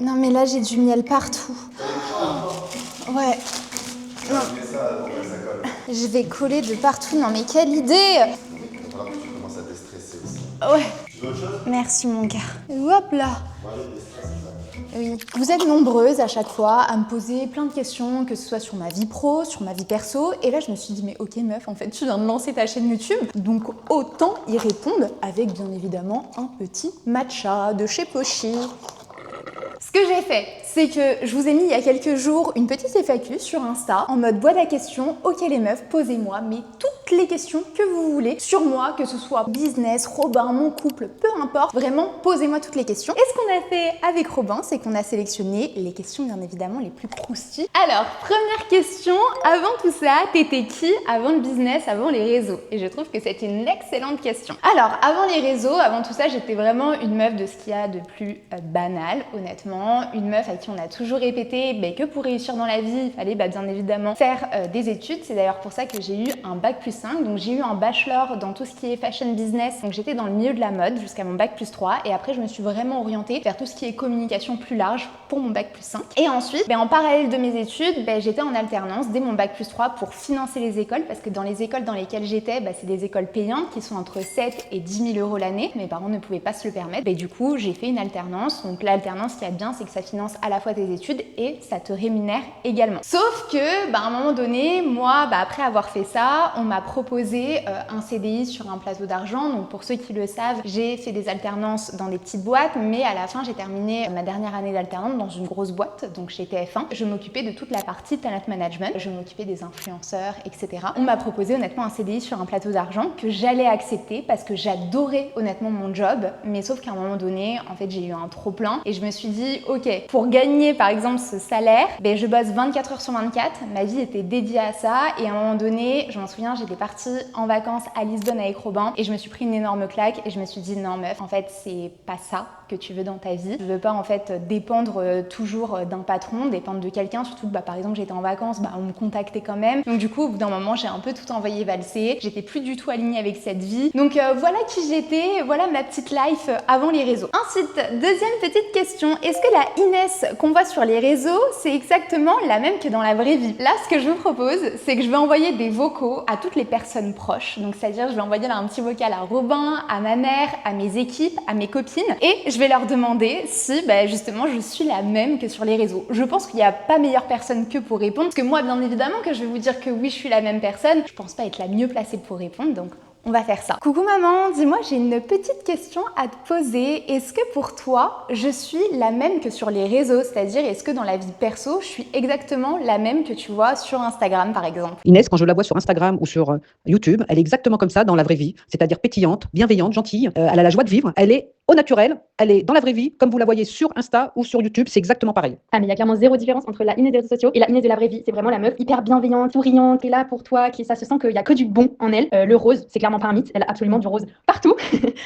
Non mais là j'ai du miel partout. Ouais. Non. Je vais coller de partout. Non mais quelle idée! Il va falloir que tu commences à déstresser aussi. Ouais. Tu veux autre chose? Merci mon gars. Hop là. Moi, j'ai des stress, ça. Oui. Vous êtes nombreuses à chaque fois à me poser plein de questions, que ce soit sur ma vie pro, sur ma vie perso. Et là je me suis dit mais ok meuf, en fait tu viens de lancer ta chaîne YouTube, donc autant y répondre avec bien évidemment un petit matcha de chez Pochi. Ce que j'ai fait, c'est que je vous ai mis il y a quelques jours une petite FAQ sur Insta en mode boîte à questions. Ok les meufs, posez-moi mais toutes les questions que vous voulez sur moi, que ce soit business, Robin, mon couple, peu importe. Vraiment, posez-moi toutes les questions. Et ce qu'on a fait avec Robin, c'est qu'on a sélectionné les questions bien évidemment les plus croustilles. Alors, première question, avant tout ça, t'étais qui avant le business, avant les réseaux? Et je trouve que c'est une excellente question. Alors, avant les réseaux, avant tout ça, j'étais vraiment une meuf de ce qu'il y a de plus banal, honnêtement. Une meuf à qui on a toujours répété que pour réussir dans la vie, il fallait bien évidemment faire des études. C'est d'ailleurs pour ça que j'ai eu un bac+5. Donc j'ai eu un bachelor dans tout ce qui est fashion business. Donc j'étais dans le milieu de la mode jusqu'à mon bac+3. Et après, je me suis vraiment orientée vers tout ce qui est communication plus large pour mon bac+5. Et ensuite, en parallèle de mes études, j'étais en alternance dès mon bac+3 pour financer les écoles. Parce que dans les écoles dans lesquelles j'étais, c'est des écoles payantes qui sont entre 7 et 10 000 € l'année. Mes parents ne pouvaient pas se le permettre. Du coup, j'ai fait une alternance. Donc l'alternance, ce qu'il y a de bien, c'est que ça finance à la fois tes études et ça te rémunère également. Sauf que, à un moment donné, moi, après avoir fait ça, on m'a proposé un CDI sur un plateau d'argent. Donc pour ceux qui le savent, j'ai fait des alternances dans des petites boîtes, mais à la fin, j'ai terminé ma dernière année d'alternance dans une grosse boîte, donc chez TF1. Je m'occupais de toute la partie talent management, je m'occupais des influenceurs, etc. On m'a proposé honnêtement un CDI sur un plateau d'argent que j'allais accepter parce que j'adorais honnêtement mon job, mais sauf qu'à un moment donné, en fait, j'ai eu un trop plein et je me suis dit, ok, pour gagner par exemple ce salaire, je bosse 24 heures sur 24, ma vie était dédiée à ça et à un moment donné, je m'en souviens, j'étais partie en vacances à Lisbonne avec Robin et je me suis pris une énorme claque et je me suis dit non meuf, en fait c'est pas ça que tu veux dans ta vie. Je veux pas en fait dépendre toujours d'un patron, dépendre de quelqu'un, surtout que par exemple j'étais en vacances, on me contactait quand même. Donc du coup au bout d'un moment j'ai un peu tout envoyé valser, j'étais plus du tout alignée avec cette vie. Donc voilà qui j'étais, voilà ma petite life avant les réseaux. Ensuite, deuxième petite question, est-ce que la Inès qu'on voit sur les réseaux, c'est exactement la même que dans la vraie vie? Là, ce que je vous propose, c'est que je vais envoyer des vocaux à toutes les personnes proches. Donc c'est-à-dire je vais envoyer là un petit vocal à Robin, à ma mère, à mes équipes, à mes copines et je vais leur demander si justement je suis la même que sur les réseaux. Je pense qu'il n'y a pas meilleure personne que pour répondre, parce que moi bien évidemment que je vais vous dire que oui je suis la même personne, je pense pas être la mieux placée pour répondre, donc on va faire ça. Coucou maman, dis-moi, j'ai une petite question à te poser. Est-ce que pour toi, je suis la même que sur les réseaux? C'est-à-dire, est-ce que dans la vie perso, je suis exactement la même que tu vois sur Instagram par exemple? Inès, quand je la vois sur Instagram ou sur YouTube, elle est exactement comme ça dans la vraie vie, c'est-à-dire pétillante, bienveillante, gentille, elle a la joie de vivre, elle est au naturel, elle est dans la vraie vie, comme vous la voyez sur Insta ou sur YouTube, c'est exactement pareil. Ah mais il y a clairement zéro différence entre la Inès des réseaux sociaux et la Inès de la vraie vie. C'est vraiment la meuf hyper bienveillante, souriante, qui est là pour toi, ça se sent qu'il y a que du bon en elle. Le rose, c'est clairement pas un mythe, elle a absolument du rose partout.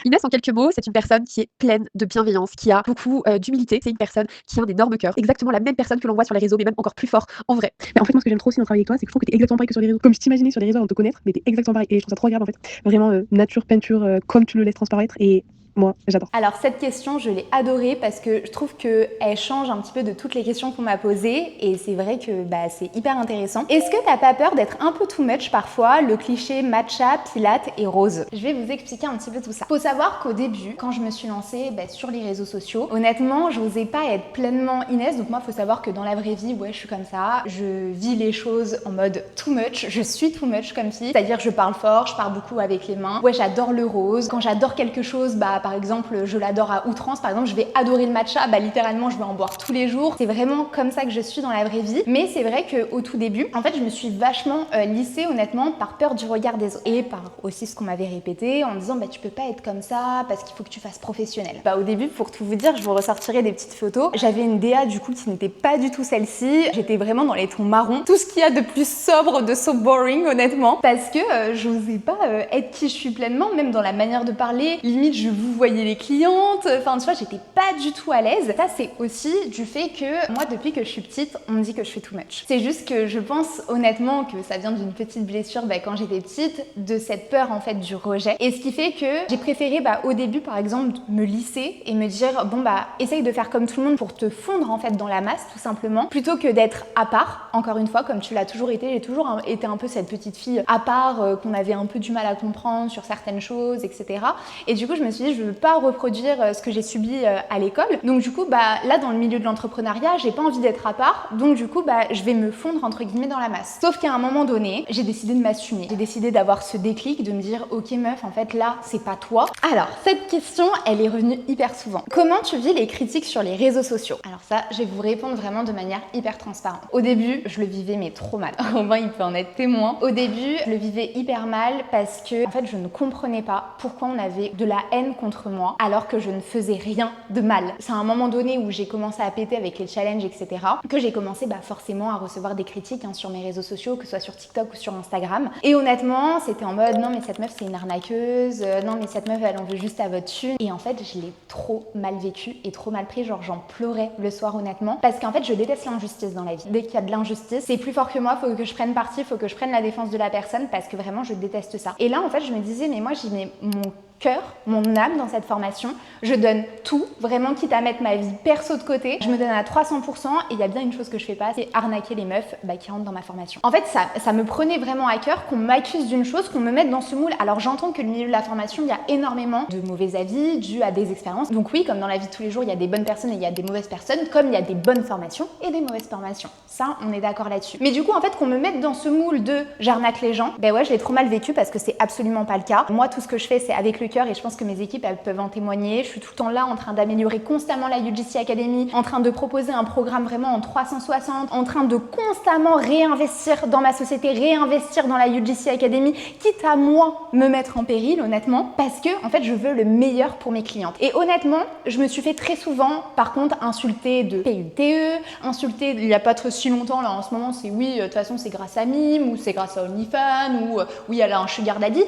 Inès, en quelques mots, c'est une personne qui est pleine de bienveillance, qui a beaucoup d'humilité. C'est une personne qui a un énorme cœur. Exactement la même personne que l'on voit sur les réseaux, mais même encore plus fort en vrai. Mais en fait, moi, ce que j'aime trop aussi dans travailler avec toi, c'est que je trouve que t'es exactement pareil que sur les réseaux. Comme je t'imaginais sur les réseaux avant de te connaître, mais t'es exactement pareil. Et je trouve ça trop agréable en fait. Vraiment, nature, peinture, comme tu le laisses transparaître. Et moi, j'adore. Alors cette question, je l'ai adorée parce que je trouve qu'elle change un petit peu de toutes les questions qu'on m'a posées et c'est vrai que c'est hyper intéressant. Est-ce que t'as pas peur d'être un peu too much parfois, le cliché matcha, pilate et rose? Je vais vous expliquer un petit peu tout ça. Faut savoir qu'au début, quand je me suis lancée sur les réseaux sociaux, honnêtement, j'osais pas être pleinement Inès. Donc moi, faut savoir que dans la vraie vie, je suis comme ça. Je vis les choses en mode too much. Je suis too much comme fille. C'est-à-dire je parle fort, je parle beaucoup avec les mains. J'adore le rose. Quand j'adore quelque chose, par exemple, je l'adore à outrance. Par exemple, je vais adorer le matcha. Littéralement, je vais en boire tous les jours. C'est vraiment comme ça que je suis dans la vraie vie. Mais c'est vrai qu'au tout début, en fait, je me suis vachement lissée, honnêtement, par peur du regard des autres. Et par aussi ce qu'on m'avait répété en me disant, tu peux pas être comme ça parce qu'il faut que tu fasses professionnel. Au début, pour tout vous dire, je vous ressortirai des petites photos. J'avais une DA, du coup, qui n'était pas du tout celle-ci. J'étais vraiment dans les tons marrons. Tout ce qu'il y a de plus sobre, de so boring, honnêtement. Parce que j'osais pas être qui je suis pleinement, même dans la manière de parler. Limite, je vous voyez les clientes, enfin tu vois, j'étais pas du tout à l'aise. Ça c'est aussi du fait que moi depuis que je suis petite, on me dit que je fais too much. C'est juste que je pense honnêtement que ça vient d'une petite blessure quand j'étais petite, de cette peur en fait du rejet. Et ce qui fait que j'ai préféré au début par exemple me lisser et me dire bon essaye de faire comme tout le monde pour te fondre en fait dans la masse tout simplement, plutôt que d'être à part. Encore une fois, comme tu l'as toujours été, j'ai toujours été un peu cette petite fille à part qu'on avait un peu du mal à comprendre sur certaines choses, etc. Et du coup je me suis dit je veux pas reproduire ce que j'ai subi à l'école. Donc du coup là dans le milieu de l'entrepreneuriat j'ai pas envie d'être à part, donc du coup je vais me fondre entre guillemets dans la masse. Sauf qu'à un moment donné j'ai décidé de m'assumer, j'ai décidé d'avoir ce déclic, de me dire ok meuf en fait là c'est pas toi. Alors cette question elle est revenue hyper souvent. Comment tu vis les critiques sur les réseaux sociaux? Alors ça je vais vous répondre vraiment de manière hyper transparente. Au début je le vivais mais trop mal. Robin il peut en être témoin. Au début je le vivais hyper mal parce que en fait je ne comprenais pas pourquoi on avait de la haine contre moi alors que je ne faisais rien de mal. C'est à un moment donné où j'ai commencé à péter avec les challenges etc. que j'ai commencé forcément à recevoir des critiques sur mes réseaux sociaux, que ce soit sur TikTok ou sur Instagram. Et honnêtement c'était en mode non mais cette meuf c'est une arnaqueuse, non mais cette meuf elle en veut juste à votre thune. Et en fait je l'ai trop mal vécu et trop mal pris, genre j'en pleurais le soir honnêtement parce qu'en fait je déteste l'injustice dans la vie. Dès qu'il y a de l'injustice c'est plus fort que moi, faut que je prenne parti, faut que je prenne la défense de la personne parce que vraiment je déteste ça. Et là en fait je me disais mais moi j'y mets mon cœur, mon âme dans cette formation, je donne tout, vraiment quitte à mettre ma vie perso de côté, je me donne à 300% et il y a bien une chose que je fais pas, c'est arnaquer les meufs qui rentrent dans ma formation. En fait ça me prenait vraiment à cœur qu'on m'accuse d'une chose, qu'on me mette dans ce moule. Alors j'entends que le milieu de la formation, il y a énormément de mauvais avis dus à des expériences, donc oui comme dans la vie de tous les jours il y a des bonnes personnes et il y a des mauvaises personnes, comme il y a des bonnes formations et des mauvaises formations, ça on est d'accord là-dessus. Mais du coup en fait qu'on me mette dans ce moule de j'arnaque les gens, ouais je l'ai trop mal vécu parce que c'est absolument pas le cas. Moi tout ce que je fais c'est avec le cœur et je pense que mes équipes elles peuvent en témoigner. Je suis tout le temps là en train d'améliorer constamment la UGC Academy, en train de proposer un programme vraiment en 360, en train de constamment réinvestir dans ma société, réinvestir dans la UGC Academy, quitte à moi me mettre en péril honnêtement, parce que en fait je veux le meilleur pour mes clientes. Et honnêtement je me suis fait très souvent par contre insulter de PUTE, insulter il n'y a pas trop si longtemps là en ce moment c'est oui de toute façon c'est grâce à Mime ou c'est grâce à OnlyFans ou oui elle a un sugar daddy,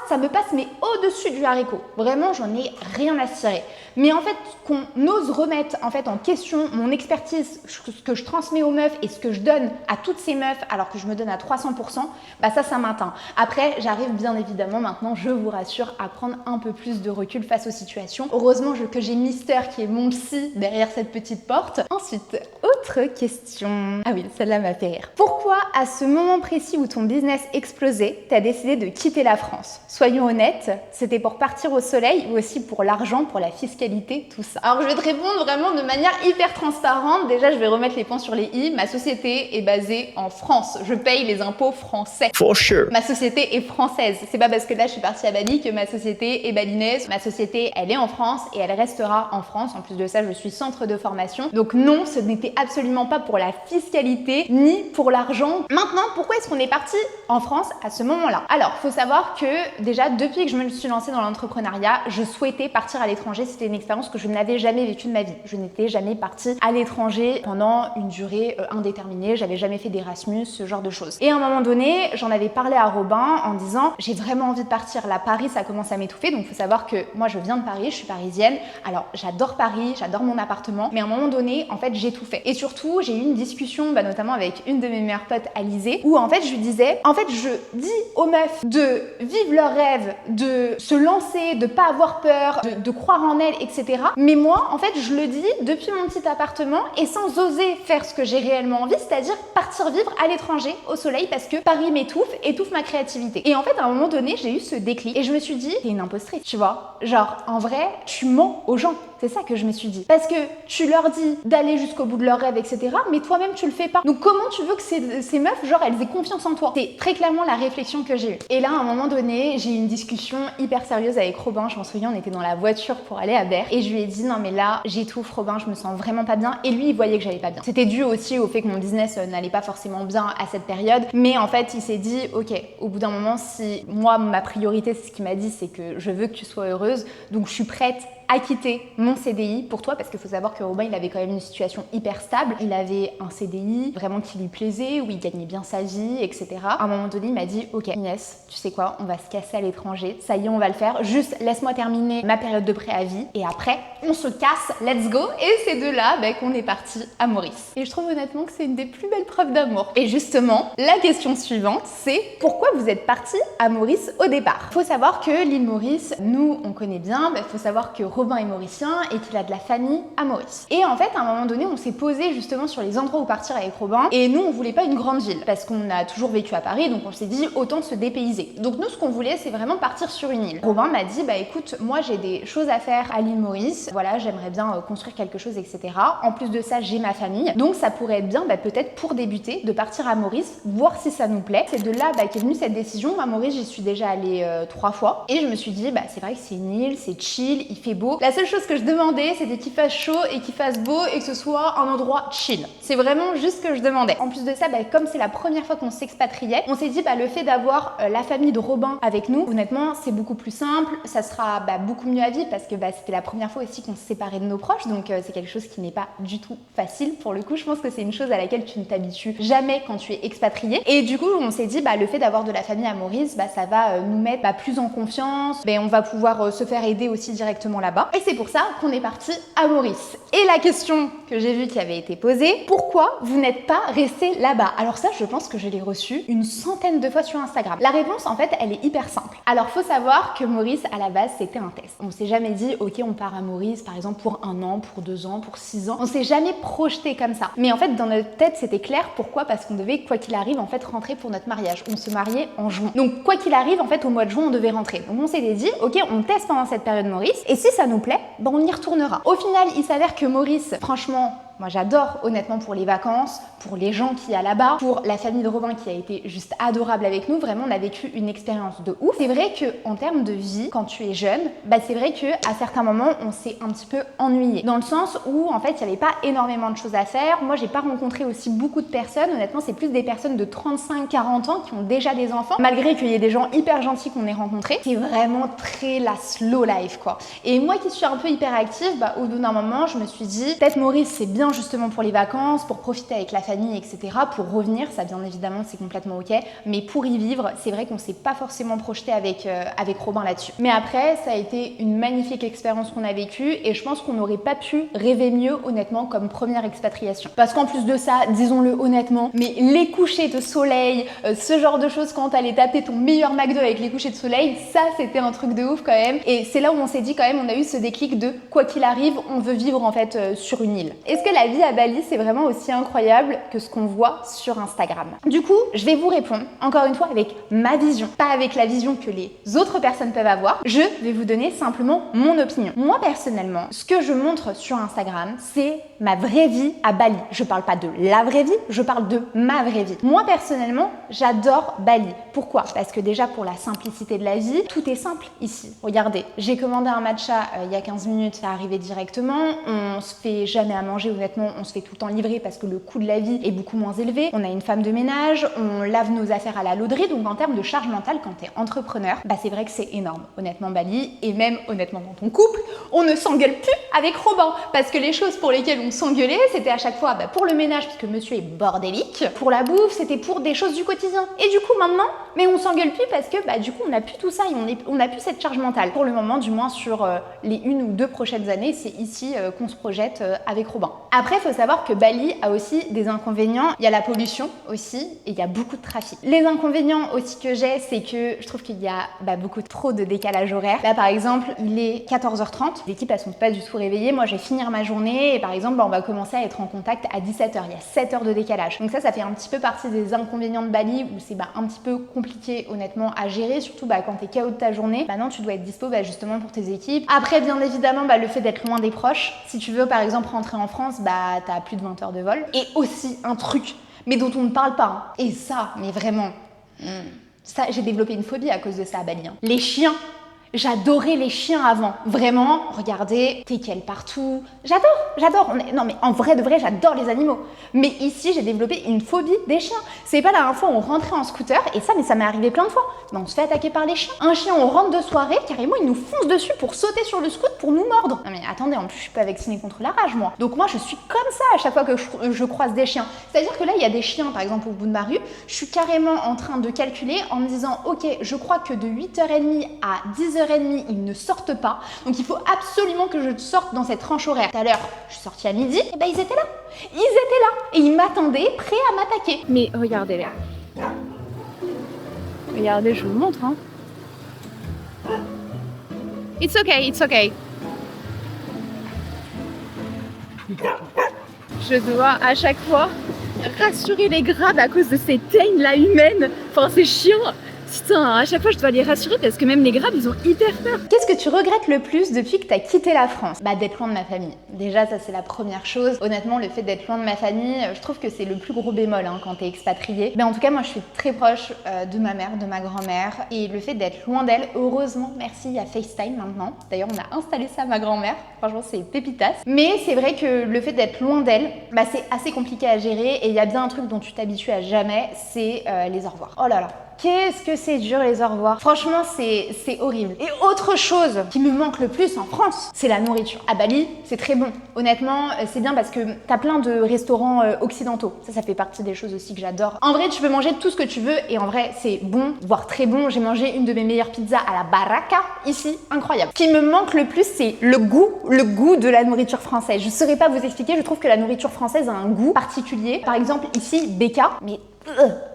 ça me passe mais au-dessus du haricot. Vraiment, j'en ai rien à cirer. Mais en fait, qu'on ose remettre en fait en question mon expertise, ce que je transmets aux meufs et ce que je donne à toutes ces meufs alors que je me donne à 300%, ça m'atteint. Après, j'arrive bien évidemment maintenant, je vous rassure, à prendre un peu plus de recul face aux situations. Heureusement que j'ai Mister qui est mon psy derrière cette petite porte. Ensuite, autre question. Ah oui, celle-là m'a fait rire. Pourquoi à ce moment précis où ton business explosait, t'as décidé de quitter la France? Soyons honnêtes, c'était pour partir au soleil ou aussi pour l'argent, pour la fiscalité, tout ça. Alors je vais te répondre vraiment de manière hyper transparente. Déjà je vais remettre les points sur les i. Ma société est basée en France. Je paye les impôts français. For sure. Ma société est française. C'est pas parce que là je suis partie à Bali que ma société est balinaise. Ma société elle est en France et elle restera en France. En plus de ça je suis centre de formation. Donc non, ce n'était absolument pas pour la fiscalité ni pour l'argent. Maintenant pourquoi est-ce qu'on est parti en France à ce moment-là? Alors faut savoir que déjà depuis que je me suis lancée dans l'entrepreneuriat, je souhaitais partir à l'étranger. C'était une expérience que je n'avais jamais vécue de ma vie. Je n'étais jamais partie à l'étranger pendant une durée indéterminée. J'avais jamais fait d'Erasmus, ce genre de choses. Et à un moment donné, j'en avais parlé à Robin en disant j'ai vraiment envie de partir. Là, Paris, ça commence à m'étouffer. Donc, il faut savoir que moi, je viens de Paris, je suis parisienne. Alors, j'adore Paris, j'adore mon appartement. Mais à un moment donné, en fait, j'étouffais. Et surtout, j'ai eu une discussion, notamment avec une de mes meilleures potes, Alizée, où en fait, je lui disais, en fait, je dis aux meufs de vivre leurs rêves, de se lancer, de pas avoir peur, de croire en elles, etc. Mais moi, en fait, je le dis depuis mon petit appartement et sans oser faire ce que j'ai réellement envie, c'est-à-dire partir vivre à l'étranger, au soleil, parce que Paris m'étouffe, étouffe ma créativité. Et en fait, à un moment donné, j'ai eu ce déclic et je me suis dit, t'es une impostrice, tu vois. Genre, en vrai, tu mens aux gens. C'est ça que je me suis dit. Parce que tu leur dis d'aller jusqu'au bout de leurs rêves, etc. Mais toi-même, tu le fais pas. Donc comment tu veux que ces meufs, genre, elles aient confiance en toi? C'est très clairement la réflexion que j'ai eue. Et là, à un moment donné, j'ai eu une discussion hyper sérieuse avec Robin. Je m'en souviens, on était dans la voiture pour aller à Berre. Et je lui ai dit, non mais là, j'étouffe Robin, je me sens vraiment pas bien. Et lui, il voyait que j'allais pas bien. C'était dû aussi au fait que mon business n'allait pas forcément bien à cette période. Mais en fait, il s'est dit, ok, au bout d'un moment, si moi, ma priorité, c'est ce qu'il m'a dit, c'est que je veux que tu sois heureuse. Donc je suis prête à quitter mon CDI pour toi, parce qu'il faut savoir que Robin, il avait quand même une situation hyper stable. Il avait un CDI vraiment qui lui plaisait, où il gagnait bien sa vie, etc. À un moment donné, il m'a dit « Ok, Inès, tu sais quoi, on va se casser à l'étranger. Ça y est, on va le faire. Juste, laisse-moi terminer ma période de préavis et après, on se casse, let's go !» Et c'est de là qu'on est parti à Maurice. Et je trouve honnêtement que c'est une des plus belles preuves d'amour. Et justement, la question suivante, c'est pourquoi vous êtes parti à Maurice au départ? Faut savoir que l'île Maurice, nous, on connaît bien. Faut savoir que Robin est mauricien et qu'il a de la famille à Maurice. Et en fait, à un moment donné, on s'est posé justement sur les endroits où partir avec Robin. Et nous, on voulait pas une grande ville parce qu'on a toujours vécu à Paris, donc on s'est dit autant se dépayser. Donc nous, ce qu'on voulait, c'est vraiment partir sur une île. Robin m'a dit, bah écoute, moi j'ai des choses à faire à l'île Maurice. Voilà, j'aimerais bien construire quelque chose, etc. En plus de ça, j'ai ma famille. Donc ça pourrait être bien, peut-être pour débuter, de partir à Maurice, voir si ça nous plaît. C'est de là qu'est venue cette décision. À Maurice, j'y suis déjà allée 3 fois. Et je me suis dit, c'est vrai que c'est une île, c'est chill, il fait beau. La seule chose que je demandais, c'était qu'il fasse chaud et qu'il fasse beau et que ce soit un endroit chill. C'est vraiment juste ce que je demandais. En plus de ça, comme c'est la première fois qu'on s'expatriait, on s'est dit le fait d'avoir la famille de Robin avec nous, honnêtement, c'est beaucoup plus simple. Ça sera beaucoup mieux à vivre parce que c'était la première fois aussi qu'on se séparait de nos proches. Donc c'est quelque chose qui n'est pas du tout facile pour le coup. Je pense que c'est une chose à laquelle tu ne t'habitues jamais quand tu es expatrié. Et du coup, on s'est dit le fait d'avoir de la famille à Maurice, ça va nous mettre plus en confiance. On va pouvoir se faire aider aussi directement là-bas. Et c'est pour ça qu'on est parti à Maurice. Et la question que j'ai vue qui avait été posée, pourquoi vous n'êtes pas resté là-bas? Alors ça, je pense que je l'ai reçu une centaine de fois sur Instagram. La réponse, en fait, elle est hyper simple. Alors, faut savoir que Maurice, à la base, c'était un test. On s'est jamais dit, ok, on part à Maurice, par exemple, pour 1 an, pour 2 ans, pour 6 ans. On s'est jamais projeté comme ça. Mais en fait, dans notre tête, c'était clair. Pourquoi? Parce qu'on devait, quoi qu'il arrive, en fait, rentrer pour notre mariage. On se mariait en juin. Donc, quoi qu'il arrive, en fait, au mois de juin, on devait rentrer. Donc, on s'était dit, ok, on teste pendant cette période Maurice. Et si ça nous plaît, on y retournera. Au final, il s'avère que Maurice, franchement, moi j'adore honnêtement pour les vacances, pour les gens qu'il y a là-bas, pour la famille de Robin qui a été juste adorable avec nous. Vraiment, on a vécu une expérience de ouf. C'est vrai que en termes de vie, quand tu es jeune, c'est vrai que à certains moments, on s'est un petit peu ennuyé. Dans le sens où en fait, il n'y avait pas énormément de choses à faire. Moi, j'ai pas rencontré aussi beaucoup de personnes. Honnêtement, c'est plus des personnes de 35-40 ans qui ont déjà des enfants. Malgré qu'il y ait des gens hyper gentils qu'on ait rencontrés, c'est vraiment très la slow life quoi. Et moi qui suis un peu hyper active, au bout d'un moment, je me suis dit, peut-être Maurice, c'est bien justement pour les vacances, pour profiter avec la famille, etc. Pour revenir, ça bien évidemment, c'est complètement ok. Mais pour y vivre, c'est vrai qu'on s'est pas forcément projeté avec Robin là-dessus. Mais après, ça a été une magnifique expérience qu'on a vécue et je pense qu'on n'aurait pas pu rêver mieux, honnêtement, comme première expatriation. Parce qu'en plus de ça, disons-le honnêtement, mais les couchers de soleil, ce genre de choses quand t'allais taper ton meilleur McDo avec les couchers de soleil, ça c'était un truc de ouf quand même. Et c'est là où on s'est dit quand même, on a eu ce déclic de quoi qu'il arrive, on veut vivre en fait sur une île. Est-ce que la vie à Bali, c'est vraiment aussi incroyable que ce qu'on voit sur Instagram? Du coup, je vais vous répondre, encore une fois, avec ma vision, pas avec la vision que les autres personnes peuvent avoir. Je vais vous donner simplement mon opinion. Moi, personnellement, ce que je montre sur Instagram, c'est ma vraie vie à Bali. Je parle pas de la vraie vie, je parle de ma vraie vie. Moi, personnellement, j'adore Bali. Pourquoi? Parce que déjà, pour la simplicité de la vie, tout est simple ici. Regardez, j'ai commandé un matcha il y a 15 minutes, ça arrivait directement. On se fait jamais à manger, honnêtement, on se fait tout le temps livrer parce que le coût de la vie est beaucoup moins élevé. On a une femme de ménage, on lave nos affaires à la lauderie, donc en termes de charge mentale, quand t'es entrepreneur, c'est vrai que c'est énorme, honnêtement, Bali. Et même, honnêtement, dans ton couple, on ne s'engueule plus avec Robin parce que les choses pour lesquelles on s'engueulait, c'était à chaque fois pour le ménage, puisque monsieur est bordélique, pour la bouffe, c'était pour des choses du quotidien. Et du coup, maintenant, on s'engueule plus parce que du coup, on n'a plus tout ça et on n'a plus cette charge mentale. Pour le moment, du moins sur les 1 ou 2 prochaines années, c'est ici qu'on se projette avec Robin. Après, il faut savoir que Bali a aussi des inconvénients. Il y a la pollution aussi et il y a beaucoup de trafic. Les inconvénients aussi que j'ai, c'est que je trouve qu'il y a beaucoup trop de décalage horaire. Là, par exemple, il est 14h30. Les équipes, elles sont pas du tout réveillées. Moi, je vais finir ma journée et par exemple, on va commencer à être en contact à 17h. Il y a 7 heures de décalage. Donc ça fait un petit peu partie des inconvénients de Bali où c'est un petit peu compliqué, honnêtement, à gérer, surtout quand t'es KO de ta journée. Non, tu dois être dispo justement pour tes équipes. Après, bien évidemment, le fait d'être loin des proches. Si tu veux, par exemple, rentrer en France, t'as plus de 20 heures de vol. Et aussi un truc, mais dont on ne parle pas. Hein. Et ça, mais vraiment, ça, j'ai développé une phobie à cause de ça à Bali. Hein. Les chiens. J'adorais les chiens avant. Vraiment, regardez, teckel partout. J'adore. Non mais en vrai de vrai, j'adore les animaux. Mais ici, j'ai développé une phobie des chiens. C'est pas la dernière fois où on rentrait en scooter, et ça, mais ça m'est arrivé plein de fois. Mais on se fait attaquer par les chiens. Un chien, on rentre de soirée, carrément, il nous fonce dessus pour sauter sur le scooter pour nous mordre. Non mais attendez, en plus, je suis pas vaccinée contre la rage, moi. Donc moi, je suis comme ça à chaque fois que je croise des chiens. C'est-à-dire que là, il y a des chiens, par exemple, au bout de ma rue. Je suis carrément en train de calculer en me disant, ok, je crois que de 8h30 à 10h30, ils ne sortent pas. Donc il faut absolument que je sorte dans cette tranche horaire. Tout à l'heure, je suis sortie à midi, et ben ils étaient là. Et ils m'attendaient, prêts à m'attaquer. Mais regardez-les. Regardez, je vous montre. Hein. It's okay. Je dois à chaque fois rassurer les grabs à cause de ces teignes-là humaines. Enfin, c'est chiant. Putain, à chaque fois je dois les rassurer parce que même les grabs ils ont hyper peur. Qu'est-ce que tu regrettes le plus depuis que t'as quitté la France? Bah d'être loin de ma famille. Déjà ça c'est la première chose. Honnêtement le fait d'être loin de ma famille, je trouve que c'est le plus gros bémol quand t'es expatrié. Mais en tout cas moi je suis très proche de ma mère, de ma grand-mère. Et le fait d'être loin d'elle, heureusement merci il y a FaceTime maintenant. D'ailleurs on a installé ça à ma grand-mère. Franchement c'est pépitas. Mais c'est vrai que le fait d'être loin d'elle, bah c'est assez compliqué à gérer. Et il y a bien un truc dont tu t'habitues à jamais, c'est les au revoir. Oh là là. Qu'est-ce que c'est dur les au revoir. Franchement, c'est horrible. Et autre chose qui me manque le plus en France, c'est la nourriture. À Bali, c'est très bon. Honnêtement, c'est bien parce que t'as plein de restaurants occidentaux. Ça fait partie des choses aussi que j'adore. En vrai, tu peux manger tout ce que tu veux et en vrai, c'est bon, voire très bon. J'ai mangé une de mes meilleures pizzas à la Baraka, ici, incroyable. Ce qui me manque le plus, c'est le goût de la nourriture française. Je saurais pas vous expliquer, je trouve que la nourriture française a un goût particulier. Par exemple, ici, BK, mais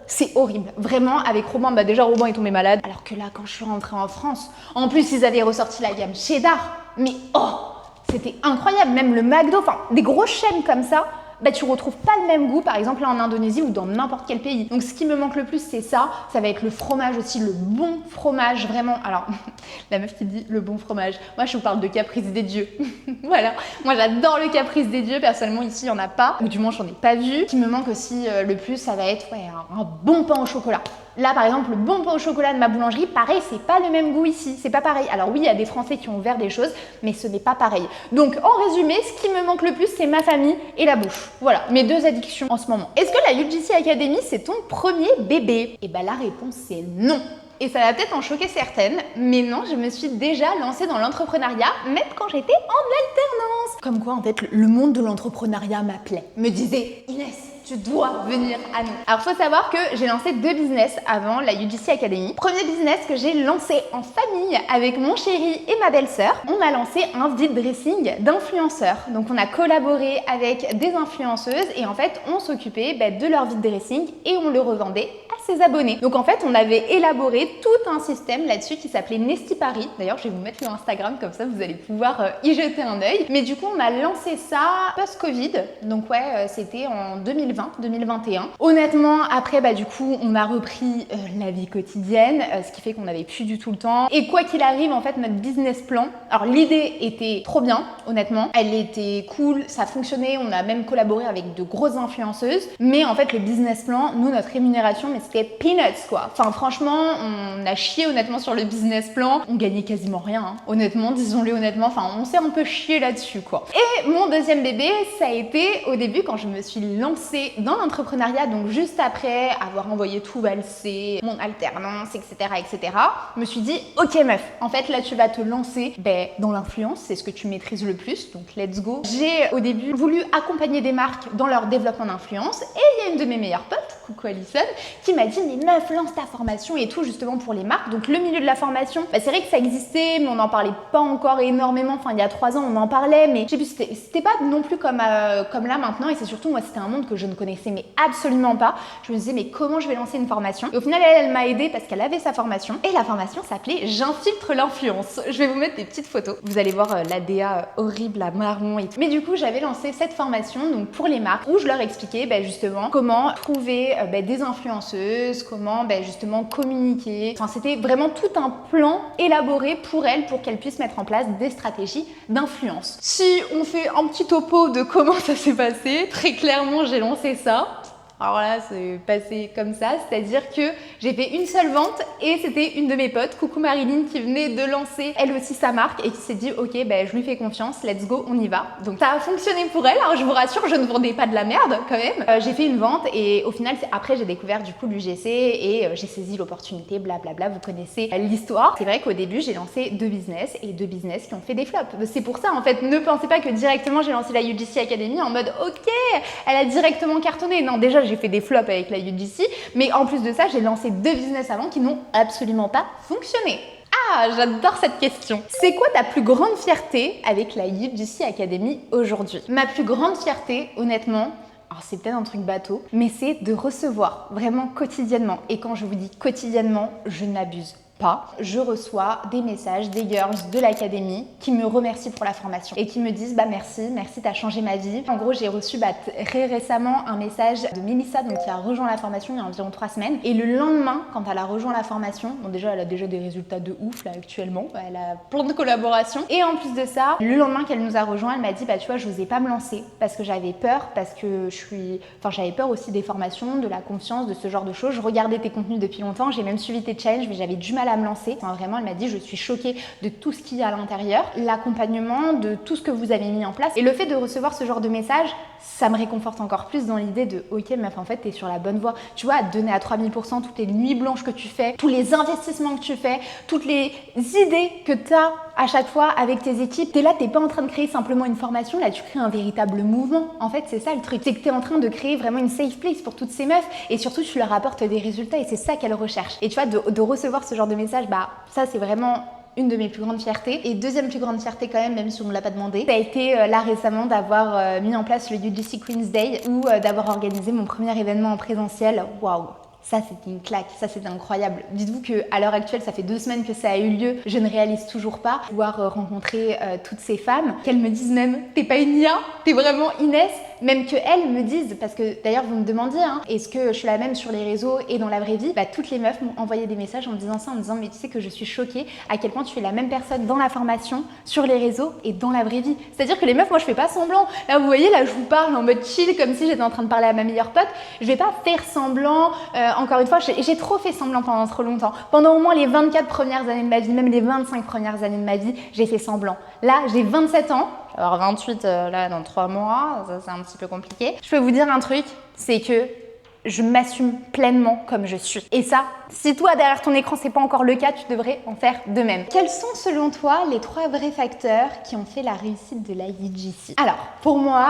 c'est horrible. Vraiment, avec Robin, bah déjà Robin est tombé malade. Alors que là, quand je suis rentrée en France, en plus, ils avaient ressorti la gamme cheddar. Mais oh, c'était incroyable. Même le McDo, enfin, des grosses chaînes comme ça, bah tu retrouves pas le même goût, par exemple là en Indonésie ou dans n'importe quel pays. Donc ce qui me manque le plus, c'est ça. Ça va être le fromage aussi, le bon fromage, vraiment. Alors, la meuf qui dit le bon fromage. Moi, je vous parle de Caprice des Dieux. Voilà. Moi, j'adore le Caprice des Dieux. Personnellement, ici, il n'y en a pas. Ou du moins, j'en ai pas vu. Ce qui me manque aussi le plus, ça va être un bon pain au chocolat. Là, par exemple, le bon pain au chocolat de ma boulangerie, pareil, c'est pas le même goût ici, c'est pas pareil. Alors oui, il y a des Français qui ont ouvert des choses, mais ce n'est pas pareil. Donc, en résumé, ce qui me manque le plus, c'est ma famille et la bouffe. Voilà, mes deux addictions en ce moment. Est-ce que la UGC Academy, c'est ton premier bébé? Et bah la réponse, c'est non. Et ça va peut-être en choquer certaines, mais non, je me suis déjà lancée dans l'entrepreneuriat, même quand j'étais en alternance. Comme quoi, en fait, le monde de l'entrepreneuriat m'appelait. Me disait, Inès, tu dois venir à nous. Alors, faut savoir que j'ai lancé 2 business avant la UGC Academy. Premier business que j'ai lancé en famille avec mon chéri et ma belle-sœur. On a lancé un vide dressing d'influenceurs. Donc, on a collaboré avec des influenceuses et en fait, on s'occupait de leur vide dressing et on le revendait à ses abonnés. Donc, en fait, on avait élaboré tout un système là-dessus qui s'appelait Nesty Paris. D'ailleurs, je vais vous mettre le Instagram, comme ça, vous allez pouvoir y jeter un œil. Mais du coup, on a lancé ça post-Covid. Donc, ouais, c'était en 2021. Honnêtement, après, du coup, on a repris la vie quotidienne, ce qui fait qu'on n'avait plus du tout le temps. Et quoi qu'il arrive, en fait, notre business plan, alors l'idée était trop bien, honnêtement. Elle était cool, ça fonctionnait, on a même collaboré avec de grosses influenceuses. Mais en fait, le business plan, nous, notre rémunération, mais c'était peanuts, quoi. Enfin, franchement, on a chié honnêtement sur le business plan. On gagnait quasiment rien, hein. Honnêtement, disons-le honnêtement. Enfin, on s'est un peu chié là-dessus, quoi. Et mon deuxième bébé, ça a été au début quand je me suis lancée dans l'entrepreneuriat, donc juste après avoir envoyé tout valser, mon alternance, etc., etc., je me suis dit, ok meuf, en fait là tu vas te lancer dans l'influence, c'est ce que tu maîtrises le plus, donc let's go. J'ai au début voulu accompagner des marques dans leur développement d'influence et il y a une de mes meilleures potes, coucou Alison, qui m'a dit, mais meuf, lance ta formation et tout justement pour les marques. Donc le milieu de la formation, c'est vrai que ça existait, mais on n'en parlait pas encore énormément. Enfin, il y a 3 ans, on en parlait, mais je sais plus, c'était pas non plus comme là maintenant. Et c'est surtout, moi, c'était un monde que je ne connaissais mais absolument pas. Je me disais, mais comment je vais lancer une formation? Et au final, elle m'a aidée parce qu'elle avait sa formation. Et la formation s'appelait J'infiltre l'influence. Je vais vous mettre des petites photos. Vous allez voir l'ADA horrible, la marron et tout. Mais du coup, j'avais lancé cette formation donc pour les marques où je leur expliquais justement comment trouver des influenceuses, comment justement communiquer. Enfin, c'était vraiment tout un plan élaboré pour elles, pour qu'elles puissent mettre en place des stratégies d'influence. Si on fait un petit topo de comment ça s'est passé, très clairement, j'ai lancé ça. Alors là, c'est passé comme ça, c'est-à-dire que j'ai fait une seule vente et c'était une de mes potes, coucou Marilyn, qui venait de lancer elle aussi sa marque et qui s'est dit ok, je lui fais confiance, let's go, on y va. Donc ça a fonctionné pour elle, alors je vous rassure, je ne vendais pas de la merde quand même. J'ai fait une vente et au final, après j'ai découvert du coup l'UGC et j'ai saisi l'opportunité, blablabla, vous connaissez l'histoire. C'est vrai qu'au début, j'ai lancé 2 business et 2 business qui ont fait des flops. C'est pour ça en fait, ne pensez pas que directement j'ai lancé la UGC Academy en mode ok, elle a directement cartonné. Non, déjà j'ai fait des flops avec la UGC, mais en plus de ça, j'ai lancé 2 business avant qui n'ont absolument pas fonctionné. Ah, j'adore cette question. C'est quoi ta plus grande fierté avec la UGC Academy aujourd'hui? Ma plus grande fierté, honnêtement, alors c'est peut-être un truc bateau, mais c'est de recevoir vraiment quotidiennement. Et quand je vous dis quotidiennement, je n'abuse pas. Je reçois des messages des girls de l'académie qui me remercient pour la formation et qui me disent merci, t'as changé ma vie. En gros, j'ai reçu très récemment un message de Mélissa qui a rejoint la formation il y a environ 3 semaines et le lendemain, quand elle a rejoint la formation, bon déjà elle a déjà des résultats de ouf là actuellement, elle a plein de collaborations et en plus de ça, le lendemain qu'elle nous a rejoint, elle m'a dit tu vois, je n'osais pas me lancer parce que j'avais peur, parce que j'avais peur aussi des formations, de la confiance, de ce genre de choses. Je regardais tes contenus depuis longtemps, j'ai même suivi tes challenges, mais j'avais du mal à me lancer. Enfin, vraiment, elle m'a dit je suis choquée de tout ce qu'il y a à l'intérieur, l'accompagnement, de tout ce que vous avez mis en place. Et le fait de recevoir ce genre de message, ça me réconforte encore plus dans l'idée de ok meuf, en fait t'es sur la bonne voie. Tu vois, à te donner à 3000% toutes les nuits blanches que tu fais, tous les investissements que tu fais, toutes les idées que tu as à chaque fois avec tes équipes. T'es là, t'es pas en train de créer simplement une formation, là tu crées un véritable mouvement. En fait, c'est ça le truc, c'est que t'es en train de créer vraiment une safe place pour toutes ces meufs et surtout tu leur apportes des résultats et c'est ça qu'elles recherchent. Et tu vois, de recevoir ce genre de message, ça c'est vraiment une de mes plus grandes fiertés. Et deuxième plus grande fierté quand même si on ne me l'a pas demandé, ça a été là récemment d'avoir mis en place le UGC Queen's Day ou d'avoir organisé mon premier événement en présentiel. Waouh! Ça, c'était une claque, ça, c'était incroyable. Dites-vous qu'à l'heure actuelle, ça fait 2 semaines que ça a eu lieu, je ne réalise toujours pas pouvoir rencontrer toutes ces femmes, qu'elles me disent même « t'es pas une IA, t'es vraiment Inès », même qu'elles me disent, parce que d'ailleurs vous me demandiez, est-ce que je suis la même sur les réseaux et dans la vraie vie, toutes les meufs m'ont envoyé des messages en me disant ça, en me disant « mais tu sais que je suis choquée à quel point tu es la même personne dans la formation, sur les réseaux et dans la vraie vie ». C'est-à-dire que les meufs, moi je fais pas semblant. Là vous voyez, là je vous parle en mode chill, comme si j'étais en train de parler à ma meilleure pote. Je vais pas faire semblant, encore une fois, j'ai trop fait semblant pendant trop longtemps. Pendant au moins les 24 premières années de ma vie, même les 25 premières années de ma vie, j'ai fait semblant. Là, j'ai 27 ans, alors 28 là dans 3 mois, ça c'est un petit peu compliqué. Je peux vous dire un truc, c'est que je m'assume pleinement comme je suis. Et ça, si toi derrière ton écran c'est pas encore le cas, tu devrais en faire de même. Quels sont selon toi les 3 vrais facteurs qui ont fait la réussite de la UGC? Alors, pour moi,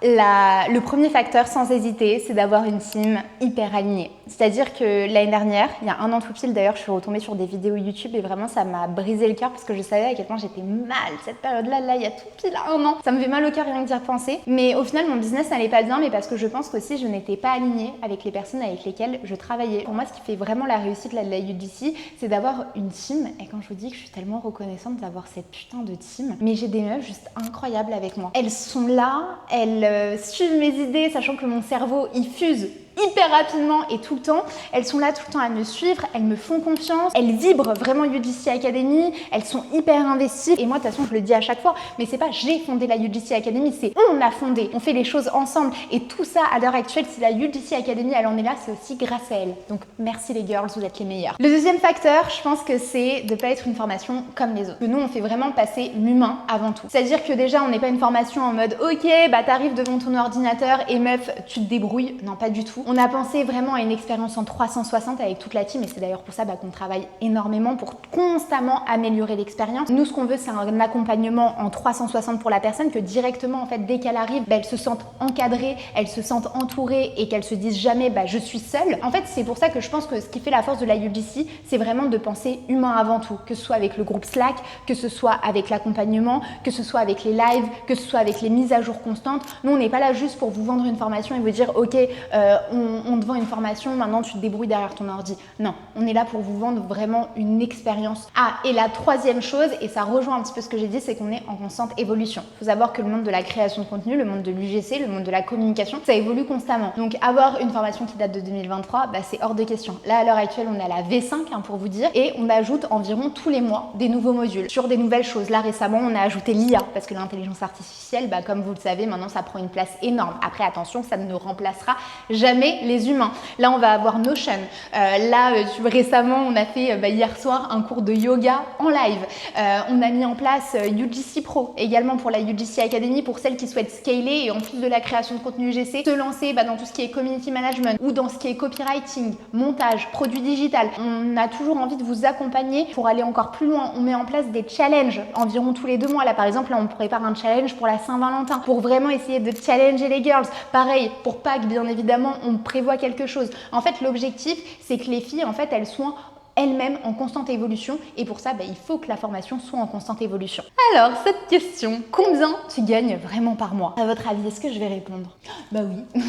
le premier facteur, sans hésiter, c'est d'avoir une team hyper alignée. C'est-à-dire que l'année dernière, il y a 1 an tout pile d'ailleurs, je suis retombée sur des vidéos YouTube et vraiment ça m'a brisé le cœur parce que je savais à quel point j'étais mal cette période-là, il y a tout pile 1 an. Ça me fait mal au cœur rien que d'y repenser. Mais au final, mon business n'allait pas bien, mais parce que je pense qu'aussi je n'étais pas alignée avec les personnes avec lesquelles je travaillais. Pour moi, ce qui fait vraiment la réussite de la UGC, c'est d'avoir une team. Et quand je vous dis que je suis tellement reconnaissante d'avoir cette putain de team, mais j'ai des meufs juste incroyables avec moi. Elles sont là, elles suivent mes idées, sachant que mon cerveau, il fuse hyper rapidement et tout le temps. Elles sont là tout le temps à me suivre, elles me font confiance, elles vibrent vraiment UGC Academy, elles sont hyper investies. Et moi, de toute façon, je le dis à chaque fois, mais c'est pas j'ai fondé la UGC Academy, c'est on a fondé, on fait les choses ensemble. Et tout ça, à l'heure actuelle, si la UGC Academy, elle en est là, c'est aussi grâce à elle. Donc, merci les girls, vous êtes les meilleures. Le deuxième facteur, je pense que c'est de pas être une formation comme les autres. Que nous, on fait vraiment passer l'humain avant tout. C'est-à-dire que déjà, on n'est pas une formation en mode, ok, t'arrives devant ton ordinateur et meuf, tu te débrouilles. Non, pas du tout. On a pensé vraiment à une expérience en 360 avec toute la team et c'est d'ailleurs pour ça qu'on travaille énormément pour constamment améliorer l'expérience. Nous, ce qu'on veut, c'est un accompagnement en 360 pour la personne, que directement, en fait, dès qu'elle arrive, elle se sente encadrée, elle se sente entourée et qu'elle se dise jamais je suis seule. En fait, c'est pour ça que je pense que ce qui fait la force de la UGC, c'est vraiment de penser humain avant tout, que ce soit avec le groupe Slack, que ce soit avec l'accompagnement, que ce soit avec les lives, que ce soit avec les mises à jour constantes. Nous, on n'est pas là juste pour vous vendre une formation et vous dire ok, on te vend une formation, maintenant tu te débrouilles derrière ton ordi. Non, on est là pour vous vendre vraiment une expérience. Ah, et la troisième chose, et ça rejoint un petit peu ce que j'ai dit, c'est qu'on est en constante évolution. Il faut savoir que le monde de la création de contenu, le monde de l'UGC, le monde de la communication, ça évolue constamment. Donc avoir une formation qui date de 2023, c'est hors de question. Là, à l'heure actuelle, on est à la V5 pour vous dire, et on ajoute environ tous les mois des nouveaux modules sur des nouvelles choses. Là, récemment, on a ajouté l'IA, parce que l'intelligence artificielle, comme vous le savez, maintenant, ça prend une place énorme. Après, attention, ça ne remplacera jamais jamais les humains. Là, on va avoir Notion. Récemment, on a fait hier soir un cours de yoga en live. On a mis en place UGC Pro, également pour la UGC Academy, pour celles qui souhaitent scaler et en plus de la création de contenu UGC, se lancer dans tout ce qui est community management ou dans ce qui est copywriting, montage, produit digital. On a toujours envie de vous accompagner pour aller encore plus loin. On met en place des challenges environ tous les 2 mois. Là, par exemple, on prépare un challenge pour la Saint-Valentin pour vraiment essayer de challenger les girls. Pareil, pour Pâques, bien évidemment, on prévoit quelque chose. En fait, l'objectif, c'est que les filles, en fait, elles soient elles-mêmes en constante évolution et pour ça, il faut que la formation soit en constante évolution. Alors, cette question, combien tu gagnes vraiment par mois? À votre avis, est-ce que je vais répondre? Bah oui.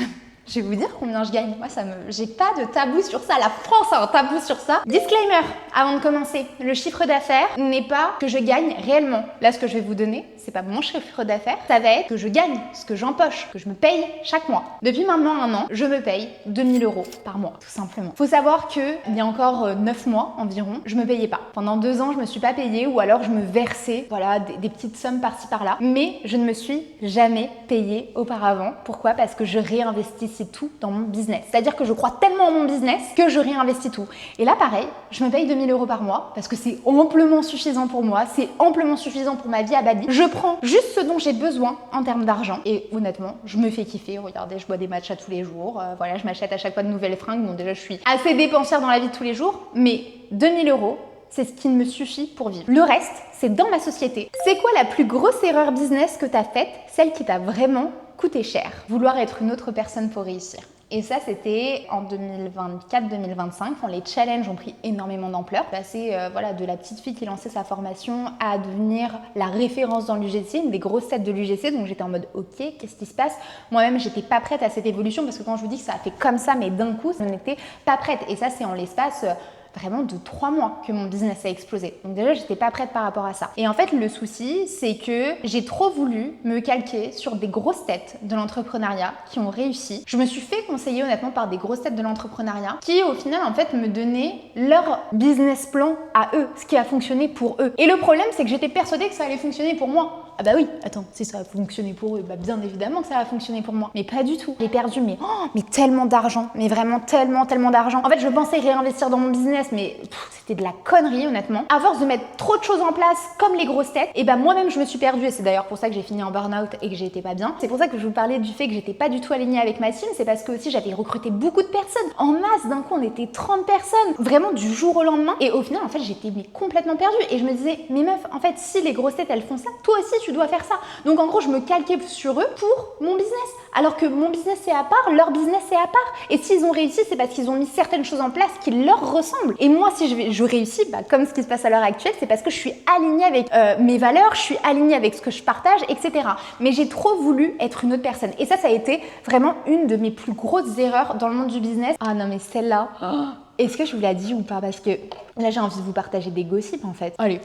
Je vais vous dire combien je gagne. Moi, j'ai pas de tabou sur ça. La France a un tabou sur ça. Disclaimer, avant de commencer, le chiffre d'affaires n'est pas que je gagne réellement. Là, ce que je vais vous donner, c'est pas mon chiffre d'affaires. Ça va être que je gagne, ce que j'empoche, que je me paye chaque mois. Depuis maintenant 1 an, je me paye 2000 € par mois, tout simplement. Faut savoir que il y a encore 9 mois environ, je me payais pas. Pendant 2 ans, je me suis pas payée ou alors je me versais, des petites sommes par-ci par-là. Mais je ne me suis jamais payée auparavant. Pourquoi? Parce que je réinvestissais tout dans mon business. C'est-à-dire que je crois tellement en mon business que je réinvestis tout. Et là, pareil, je me paye 2000 € par mois parce que c'est amplement suffisant pour moi, c'est amplement suffisant pour ma vie à Bali. Je prends juste ce dont j'ai besoin en termes d'argent et honnêtement, je me fais kiffer. Regardez, je bois des matchas tous les jours. Je m'achète à chaque fois de nouvelles fringues. Bon, déjà, je suis assez dépensière dans la vie de tous les jours, mais 2000 €, c'est ce qui me suffit pour vivre. Le reste, c'est dans ma société. C'est quoi la plus grosse erreur business que tu as faite, celle qui t'a vraiment coûté cher? Vouloir être une autre personne pour réussir. Et ça, c'était en 2024-2025, quand les challenges ont pris énormément d'ampleur. Passer de la petite fille qui lançait sa formation à devenir la référence dans l'UGC, une des grosses têtes de l'UGC. Donc j'étais en mode ok, qu'est-ce qui se passe? Moi-même, j'étais pas prête à cette évolution parce que quand je vous dis que ça a fait comme ça, mais d'un coup, je n'étais pas prête. Et ça, c'est en l'espace vraiment de 3 mois que mon business a explosé. Donc déjà, j'étais pas prête par rapport à ça. Et en fait, le souci, c'est que j'ai trop voulu me calquer sur des grosses têtes de l'entrepreneuriat qui ont réussi. Je me suis fait conseiller honnêtement par des grosses têtes de l'entrepreneuriat qui, au final, en fait, me donnaient leur business plan à eux, ce qui a fonctionné pour eux. Et le problème, c'est que j'étais persuadée que ça allait fonctionner pour moi. Ah bah oui, attends, si ça a fonctionné pour eux, bien évidemment que ça va fonctionner pour moi. Mais pas du tout. J'ai perdu mais tellement d'argent, mais vraiment tellement d'argent. En fait, je pensais réinvestir dans mon business, mais c'était de la connerie honnêtement. À force de mettre trop de choses en place, comme les grosses têtes, et moi-même je me suis perdue. Et c'est d'ailleurs pour ça que j'ai fini en burn-out et que j'étais pas bien. C'est pour ça que je vous parlais du fait que j'étais pas du tout alignée avec ma team. C'est parce que aussi j'avais recruté beaucoup de personnes. En masse, d'un coup, on était 30 personnes, vraiment du jour au lendemain. Et au final, en fait, j'étais complètement perdue. Et je me disais, mais meuf, en fait, si les grosses têtes elles font ça, toi aussi tu dois faire ça. Donc en gros, je me calquais sur eux pour mon business. Alors que mon business c'est à part, leur business c'est à part. Et s'ils ont réussi, c'est parce qu'ils ont mis certaines choses en place qui leur ressemblent. Et moi, si je réussis, comme ce qui se passe à l'heure actuelle, c'est parce que je suis alignée avec mes valeurs, je suis alignée avec ce que je partage, etc. Mais j'ai trop voulu être une autre personne. Et ça a été vraiment une de mes plus grosses erreurs dans le monde du business. Ah non, mais celle-là, est-ce que je vous l'ai dit ou pas? Parce que là, j'ai envie de vous partager des gossips en fait. Allez.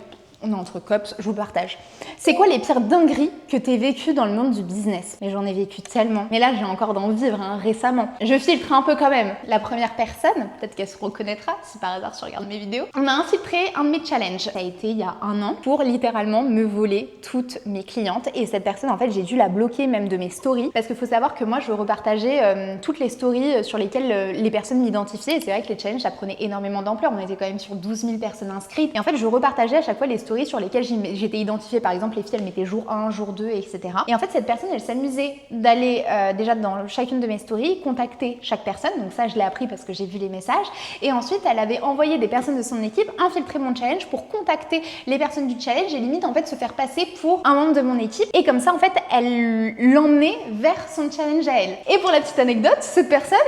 On est entre cops, je vous partage. C'est quoi les pires dingueries que t'aies vécues dans le monde du business? Mais j'en ai vécu tellement. Mais là, j'ai encore d'en vivre récemment. Je filtre un peu quand même. La première personne, peut-être qu'elle se reconnaîtra si par hasard tu regardes mes vidéos. On a infiltré un de mes challenges. Ça a été il y a 1 an pour littéralement me voler toutes mes clientes. Et cette personne, en fait, j'ai dû la bloquer même de mes stories. Parce qu'il faut savoir que moi, je repartageais toutes les stories sur lesquelles les personnes m'identifiaient. Et c'est vrai que les challenges, ça prenait énormément d'ampleur. On était quand même sur 12 000 personnes inscrites. Et en fait, je repartageais à chaque fois les stories sur lesquelles j'étais identifiée. Par exemple, les filles, elles mettaient jour 1, jour 2, etc. Et en fait, cette personne, elle s'amusait d'aller déjà dans chacune de mes stories, contacter chaque personne. Donc ça, je l'ai appris parce que j'ai vu les messages. Et ensuite, elle avait envoyé des personnes de son équipe infiltrer mon challenge pour contacter les personnes du challenge et limite, en fait, se faire passer pour un membre de mon équipe. Et comme ça, en fait, elle l'emmenait vers son challenge à elle. Et pour la petite anecdote, cette personne...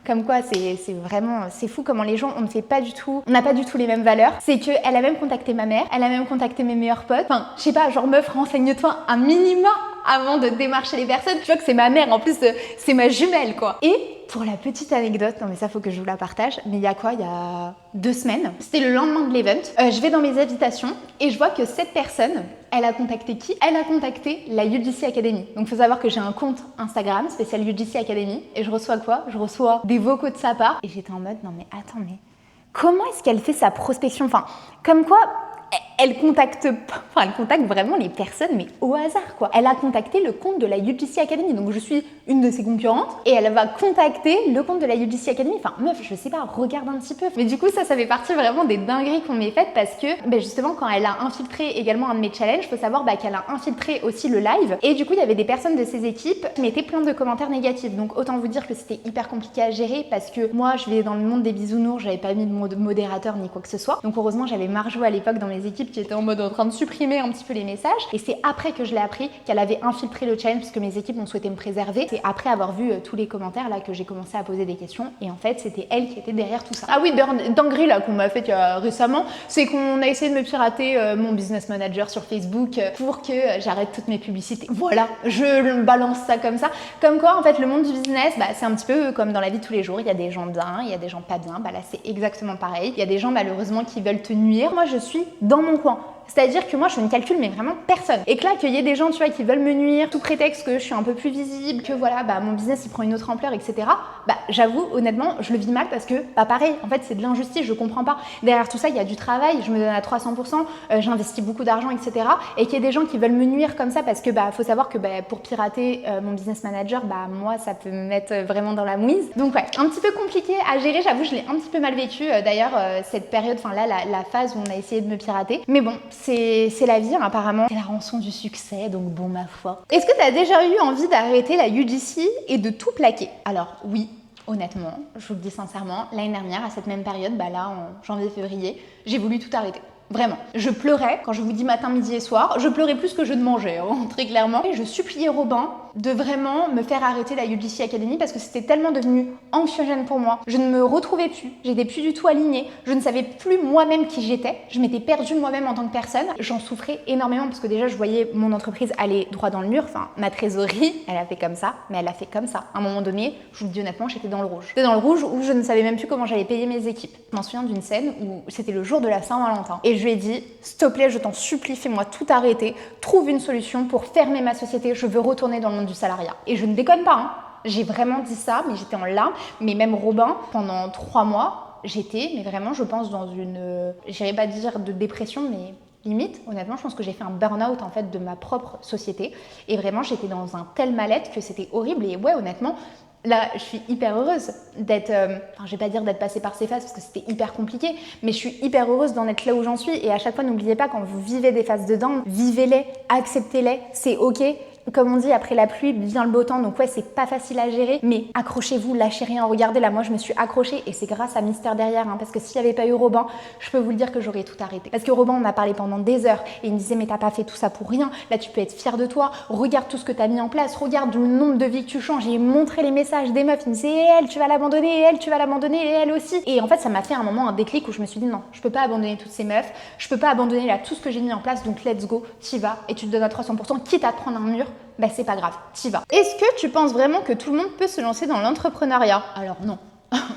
Comme quoi, c'est fou comment les gens, on n'a pas du tout les mêmes valeurs. C'est qu'elle a même contacté ma mère, elle a même contacté mes meilleurs potes. Enfin, je sais pas, genre meuf, renseigne-toi un minima avant de démarcher les personnes. Tu vois que c'est ma mère, en plus, c'est ma jumelle, quoi. Et pour la petite anecdote, non mais ça faut que je vous la partage, mais il y a 2 semaines, c'était le lendemain de l'event, je vais dans mes invitations et je vois que cette personne, elle a contacté qui? Elle a contacté la UGC Academy. Donc il faut savoir que j'ai un compte Instagram spécial UGC Academy et je reçois quoi? Je reçois des vocaux de sa part et j'étais en mode non mais attends, mais comment est-ce qu'elle fait sa prospection? Enfin, comme quoi elle contacte vraiment les personnes, mais au hasard quoi. Elle a contacté le compte de la UGC Academy, donc je suis une de ses concurrentes, et elle va contacter le compte de la UGC Academy. Enfin meuf, je sais pas, regarde un petit peu. Mais du coup ça fait partie vraiment des dingueries qu'on m'ait faites parce que justement quand elle a infiltré également un de mes challenges, faut savoir qu'elle a infiltré aussi le live, et du coup il y avait des personnes de ses équipes qui mettaient plein de commentaires négatifs. Donc autant vous dire que c'était hyper compliqué à gérer parce que moi je vais dans le monde des bisounours, j'avais pas mis de modérateur ni quoi que ce soit. Donc heureusement j'avais Marjo à l'époque dans mes équipes qui était en mode en train de supprimer un petit peu les messages, et c'est après que je l'ai appris qu'elle avait infiltré le challenge parce que mes équipes ont souhaité me préserver. C'est après avoir vu tous les commentaires là que j'ai commencé à poser des questions, et en fait c'était elle qui était derrière tout ça. Ah oui, dinguerie là qu'on m'a fait récemment, c'est qu'on a essayé de me pirater mon business manager sur Facebook pour que j'arrête toutes mes publicités. Voilà, je balance ça comme ça. Comme quoi en fait le monde du business, c'est un petit peu comme dans la vie de tous les jours, il y a des gens bien, il y a des gens pas bien, là c'est exactement pareil. Il y a des gens malheureusement qui veulent te nuire. Moi je suis dans mon coin. C'est-à-dire que moi je ne calcule mais vraiment personne. Et que là qu'il y ait des gens tu vois qui veulent me nuire sous prétexte que je suis un peu plus visible, que voilà mon business il prend une autre ampleur, etc. J'avoue honnêtement je le vis mal parce que pareil en fait c'est de l'injustice, je comprends pas. Derrière tout ça il y a du travail, je me donne à 300%, j'investis beaucoup d'argent, etc. Et qu'il y ait des gens qui veulent me nuire comme ça parce que faut savoir que pour pirater mon business manager, moi ça peut me mettre vraiment dans la mouise. Donc ouais, un petit peu compliqué à gérer, j'avoue je l'ai un petit peu mal vécu d'ailleurs cette période, enfin là la phase où on a essayé de me pirater. Mais bon, c'est la vie apparemment, c'est la rançon du succès, donc bon ma foi. Est-ce que tu as déjà eu envie d'arrêter la UGC et de tout plaquer? Alors oui, honnêtement, je vous le dis sincèrement, l'année dernière à cette même période, là en janvier-février, j'ai voulu tout arrêter. Vraiment. Je pleurais, quand je vous dis matin, midi et soir, je pleurais plus que je ne mangeais, très clairement. Et je suppliais Robin de vraiment me faire arrêter la UGC Academy parce que c'était tellement devenu anxiogène pour moi. Je ne me retrouvais plus, j'étais plus du tout alignée, je ne savais plus moi-même qui j'étais, je m'étais perdue moi-même en tant que personne. J'en souffrais énormément parce que déjà je voyais mon entreprise aller droit dans le mur, enfin ma trésorerie, elle a fait comme ça, mais elle a fait comme ça. À un moment donné, je vous le dis honnêtement, j'étais dans le rouge. J'étais dans le rouge où je ne savais même plus comment j'allais payer mes équipes. Je m'en souviens d'une scène où c'était le jour de la Saint-Valentin et je lui ai dit s'il te plaît, je t'en supplie, fais-moi tout arrêter, trouve une solution pour fermer ma société, je veux retourner dans le monde du salariat. Et je ne déconne pas, j'ai vraiment dit ça, mais j'étais en larmes. Mais même Robin, pendant 3 mois, j'étais, mais vraiment, je pense, dans une, j'irais pas dire de dépression, mais limite, honnêtement, je pense que j'ai fait un burn-out en fait de ma propre société. Et vraiment, j'étais dans un tel mal-être que c'était horrible. Et ouais, honnêtement, là, je suis hyper heureuse d'être, je vais pas dire d'être passée par ces phases parce que c'était hyper compliqué, mais je suis hyper heureuse d'en être là où j'en suis. Et à chaque fois, n'oubliez pas, quand vous vivez des phases dedans, vivez-les, acceptez-les, c'est ok. Comme on dit, après la pluie vient le beau temps, donc ouais, c'est pas facile à gérer, mais accrochez-vous, lâchez rien. Regardez là, moi je me suis accrochée et c'est grâce à Mister derrière, parce que s'il n'y avait pas eu Robin, je peux vous le dire que j'aurais tout arrêté. Parce que Robin, on a parlé pendant des heures et il me disait mais t'as pas fait tout ça pour rien, là tu peux être fière de toi, regarde tout ce que t'as mis en place, regarde le nombre de vies que tu changes. J'ai montré les messages des meufs, il me disait et elle tu vas l'abandonner, et elle tu vas l'abandonner, et elle aussi. Et en fait ça m'a fait un moment un déclic où je me suis dit non, je peux pas abandonner toutes ces meufs, je peux pas abandonner là tout ce que j'ai mis en place, donc let's go, t'y vas et tu te donnes à 300%, quitte à te prendre un mur, c'est pas grave, t'y vas. Est-ce que tu penses vraiment que tout le monde peut se lancer dans l'entrepreneuriat? Alors non.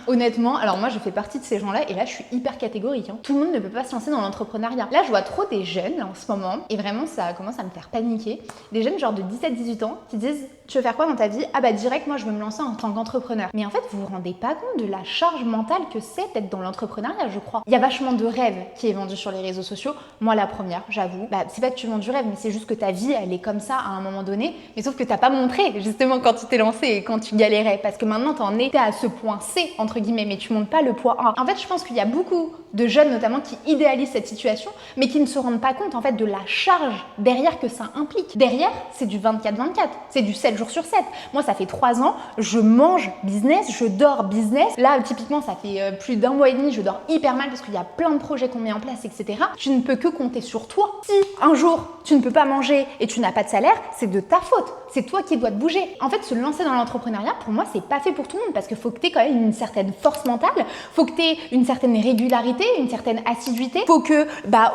Honnêtement, alors moi je fais partie de ces gens-là et là je suis hyper catégorique. Tout le monde ne peut pas se lancer dans l'entrepreneuriat. Là je vois trop des jeunes en ce moment et vraiment ça commence à me faire paniquer. Des jeunes genre de 17-18 ans qui disent tu veux faire quoi dans ta vie? Ah direct moi je veux me lancer en tant qu'entrepreneur. Mais en fait vous vous rendez pas compte de la charge mentale que c'est d'être dans l'entrepreneuriat, je crois. Il y a vachement de rêves qui est vendu sur les réseaux sociaux. Moi la première, j'avoue, c'est pas que tu vends du rêve mais c'est juste que ta vie elle est comme ça à un moment donné. Mais sauf que t'as pas montré justement quand tu t'es lancé et quand tu galérais parce que maintenant t'en es à ce point C entre guillemets, mais tu montes pas le poids 1. En fait, je pense qu'il y a beaucoup de jeunes notamment qui idéalisent cette situation, mais qui ne se rendent pas compte en fait de la charge derrière que ça implique. Derrière, c'est du 24/24, c'est du 7 jours sur 7. Moi, ça fait 3 ans, je mange business, je dors business. Là, typiquement, ça fait plus d'1 mois et demi, je dors hyper mal parce qu'il y a plein de projets qu'on met en place, etc. Tu ne peux que compter sur toi. Si un jour, tu ne peux pas manger et tu n'as pas de salaire, c'est de ta faute. C'est toi qui dois te bouger. En fait, se lancer dans l'entrepreneuriat, pour moi, c'est pas fait pour tout le monde parce qu'il faut que tu aies quand même une certaine force mentale, faut que tu aies une certaine régularité, une certaine assiduité, faut que,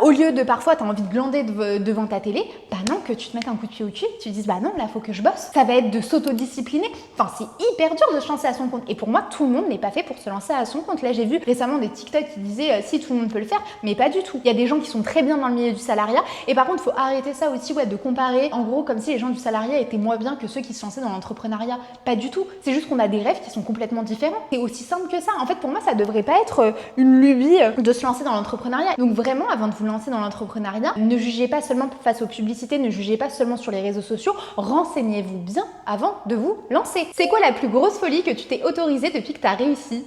au lieu de parfois tu as envie de glander devant ta télé, non, que tu te mettes un coup de pied au cul, tu te dises non, là faut que je bosse. Ça va être de s'autodiscipliner. Enfin, c'est hyper dur de se lancer à son compte. Et pour moi, tout le monde n'est pas fait pour se lancer à son compte. Là, j'ai vu récemment des TikTok qui disaient si tout le monde peut le faire, mais pas du tout. Il y a des gens qui sont très bien dans le milieu du salariat. Et par contre, faut arrêter ça aussi, de comparer, en gros, comme si les gens du salariat étaient moins moins bien que ceux qui se lançaient dans l'entrepreneuriat. Pas du tout. C'est juste qu'on a des rêves qui sont complètement différents. C'est aussi simple que ça. En fait, pour moi, ça devrait pas être une lubie de se lancer dans l'entrepreneuriat. Donc vraiment, avant de vous lancer dans l'entrepreneuriat, ne jugez pas seulement face aux publicités, ne jugez pas seulement sur les réseaux sociaux, renseignez-vous bien avant de vous lancer. C'est quoi la plus grosse folie que tu t'es autorisée depuis que tu as réussi?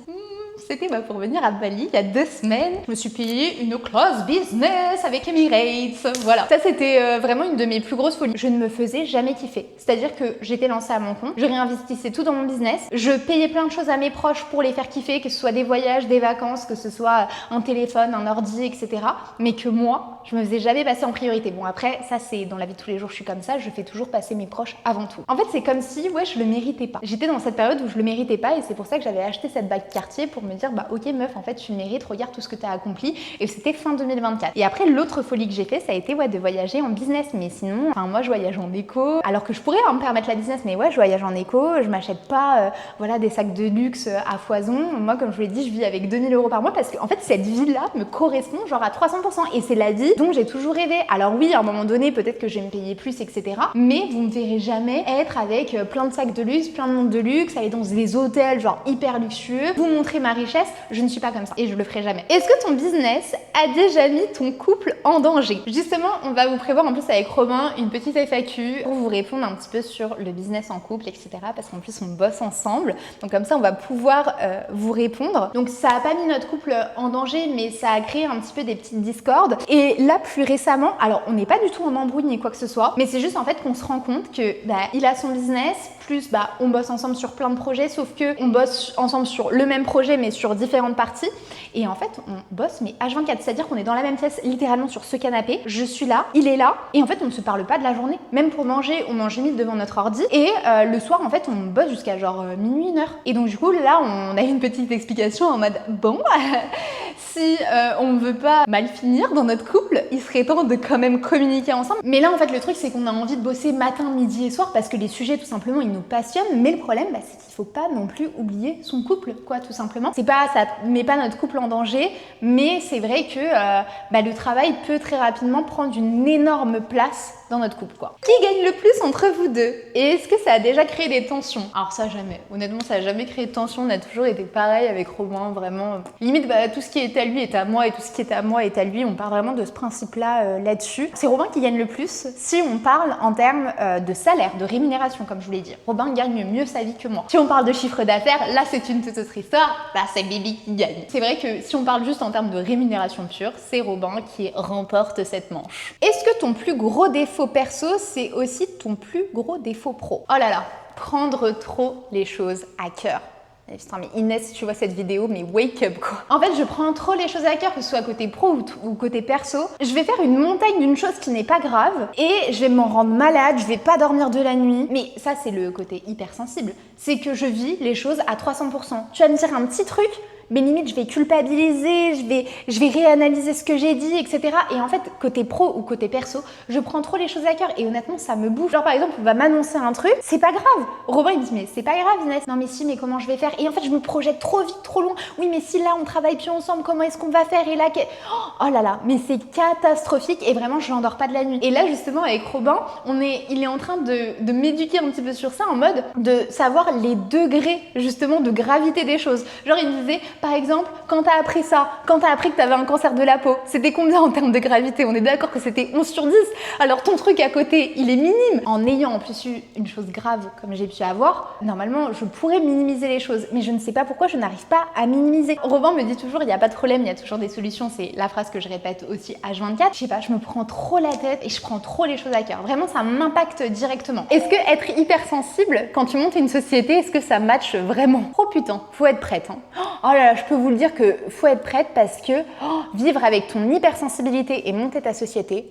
C'était pour venir à Bali il y a 2 semaines. Je me suis payé une classe business avec Emirates. Voilà. Ça, c'était vraiment une de mes plus grosses folies. Je ne me faisais jamais kiffer. C'est-à-dire que j'étais lancée à mon compte, je réinvestissais tout dans mon business, je payais plein de choses à mes proches pour les faire kiffer, que ce soit des voyages, des vacances, que ce soit un téléphone, un ordi, etc. Mais que moi, je me faisais jamais passer en priorité. Bon, après, ça, c'est dans la vie de tous les jours, je suis comme ça, je fais toujours passer mes proches avant tout. En fait, c'est comme si, ouais, je le méritais pas. J'étais dans cette période où je le méritais pas et c'est pour ça que j'avais acheté cette bague Cartier pour me dire, bah ok meuf, en fait tu mérites, regarde tout ce que tu as accompli. Et c'était fin 2024. Et après, l'autre folie que j'ai fait, ça a été de voyager en business. Mais sinon, moi je voyage en éco, alors que je pourrais me permettre la business, mais ouais, je voyage en éco, je m'achète pas des sacs de luxe à foison. Moi, comme je vous l'ai dit, je vis avec 2000 € par mois parce que en fait cette vie-là me correspond genre à 300%. Et c'est la vie dont j'ai toujours rêvé. Alors oui, à un moment donné, peut-être que je vais me payer plus, etc. Mais vous me verrez jamais être avec plein de sacs de luxe, plein de montres de luxe, aller dans des hôtels genre hyper luxueux, vous montrer ma richesse. Je ne suis pas comme ça et je le ferai jamais. Est-ce que ton business a déjà mis ton couple en danger? Justement, on va vous prévoir en plus avec Robin une petite FAQ pour vous répondre un petit peu sur le business en couple, etc. Parce qu'en plus, on bosse ensemble. Donc comme ça, on va pouvoir vous répondre. Donc ça a pas mis notre couple en danger, mais ça a créé un petit peu des petites discordes. Et là, plus récemment, alors on n'est pas du tout en embrouille ni quoi que ce soit, mais c'est juste en fait qu'on se rend compte que il a son business, plus on bosse ensemble sur plein de projets, sauf que on bosse ensemble sur le même projet, mais sur différentes parties. Et en fait, on bosse mais H24, c'est-à-dire qu'on est dans la même pièce, littéralement sur ce canapé. Je suis là, il est là, et en fait, on ne se parle pas de la journée. Même pour manger, on mange limite devant notre ordi. Et le soir, en fait, on bosse jusqu'à genre minuit, 1h. Et donc du coup, là, on a une petite explication en mode bon, si on ne veut pas mal finir dans notre couple, il serait temps de quand même communiquer ensemble. Mais là, en fait, le truc, c'est qu'on a envie de bosser matin, midi et soir parce que les sujets, tout simplement, ils nous passionnent. Mais le problème, c'est qu'il faut pas non plus oublier son couple, quoi, tout simplement. C'est pas, ça met pas notre couple en danger, mais c'est vrai que le travail peut très rapidement prendre une énorme place dans notre couple, quoi. Qui gagne le plus entre vous deux? Et est-ce que ça a déjà créé des tensions? Alors ça, jamais. Honnêtement, ça a jamais créé de tension. On a toujours été pareil avec Robin, vraiment. Limite, tout ce qui est à lui est à moi et tout ce qui est à moi est à lui. On part vraiment de ce principe-là là-dessus. C'est Robin qui gagne le plus si on parle en termes de salaire, de rémunération, comme je vous l'ai dit. Robin gagne mieux sa vie que moi. Si on parle de chiffre d'affaires, là, c'est une toute autre histoire. C'est Bibi qui gagne. C'est vrai que si on parle juste en termes de rémunération pure, c'est Robin qui remporte cette manche. Est-ce que ton plus gros défaut perso, c'est aussi ton plus gros défaut pro? Oh là là, prendre trop les choses à cœur. Putain, mais Inès, si tu vois cette vidéo, mais wake up quoi. En fait, je prends trop les choses à cœur, que ce soit côté pro ou côté perso. Je vais faire une montagne d'une chose qui n'est pas grave et je vais m'en rendre malade, je vais pas dormir de la nuit. Mais ça, c'est le côté hypersensible. C'est que je vis les choses à 300%. Tu vas me dire un petit truc, mais limite je vais culpabiliser, je vais réanalyser ce que j'ai dit, etc. Et en fait, côté pro ou côté perso, je prends trop les choses à cœur et honnêtement, ça me bouffe. Genre par exemple, on va m'annoncer un truc, c'est pas grave. Robin il me dit mais c'est pas grave Inès. Non mais si, mais comment je vais faire? Et en fait, je me projette trop vite, trop loin. Oui mais si là on travaille plus ensemble, comment est-ce qu'on va faire? Et là, oh là là, mais c'est catastrophique et vraiment je n'endors pas de la nuit. Et là justement avec Robin, il est en train de m'éduquer un petit peu sur ça en mode de savoir les degrés justement de gravité des choses. Genre il me disait par exemple, quand t'as appris ça, quand t'as appris que t'avais un cancer de la peau, c'était combien en termes de gravité? On est d'accord que c'était 11 sur 10. Alors ton truc à côté, il est minime. En ayant en plus eu une chose grave comme j'ai pu avoir, normalement, je pourrais minimiser les choses. Mais je ne sais pas pourquoi je n'arrive pas à minimiser. Robin me dit toujours, il n'y a pas de problème, il y a toujours des solutions. C'est la phrase que je répète aussi H24. Je sais pas, je me prends trop la tête et je prends trop les choses à cœur. Vraiment, ça m'impacte directement. Est-ce que être hypersensible, quand tu montes une société, est-ce que ça matche vraiment? Oh putain, faut être prête. Hein. Oh là là, je peux vous le dire que faut être prête parce que vivre avec ton hypersensibilité et monter ta société,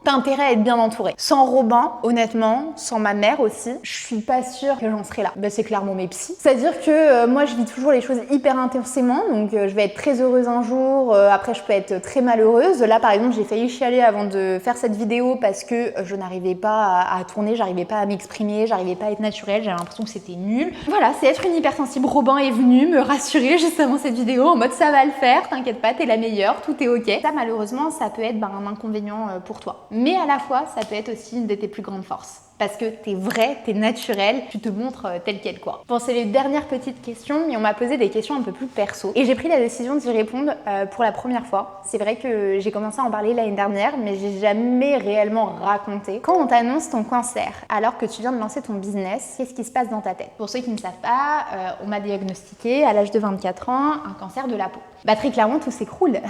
t'as intérêt à être bien entouré. Sans Robin, honnêtement, sans ma mère aussi, je suis pas sûre que j'en serais là. C'est clairement mes psys. C'est-à-dire que moi, je vis toujours les choses hyper intensément, donc je vais être très heureuse un jour, après je peux être très malheureuse. Là, par exemple, j'ai failli chialer avant de faire cette vidéo parce que je n'arrivais pas à tourner, j'arrivais pas à m'exprimer, j'arrivais pas à être naturelle, j'avais l'impression que c'était nul. Voilà, c'est être une hypersensible. Robin est venu me rassurer juste avant cette vidéo en mode ça va le faire, t'inquiète pas, t'es la meilleure, tout est ok. Ça, malheureusement, ça peut être un inconvénient pour toi. Mais à la fois, ça peut être aussi une de tes plus grandes forces. parce que t'es vrai, t'es naturel, tu te montres tel quel quoi. Bon, c'est les dernières petites questions, mais on m'a posé des questions un peu plus perso. Et j'ai pris la décision d'y répondre pour la première fois. C'est vrai que j'ai commencé à en parler l'année dernière, mais j'ai jamais réellement raconté. Quand on t'annonce ton cancer, alors que tu viens de lancer ton business, qu'est-ce qui se passe dans ta tête? Pour ceux qui ne savent pas, on m'a diagnostiqué à l'âge de 24 ans un cancer de la peau. Bah très clairement, tout s'écroule.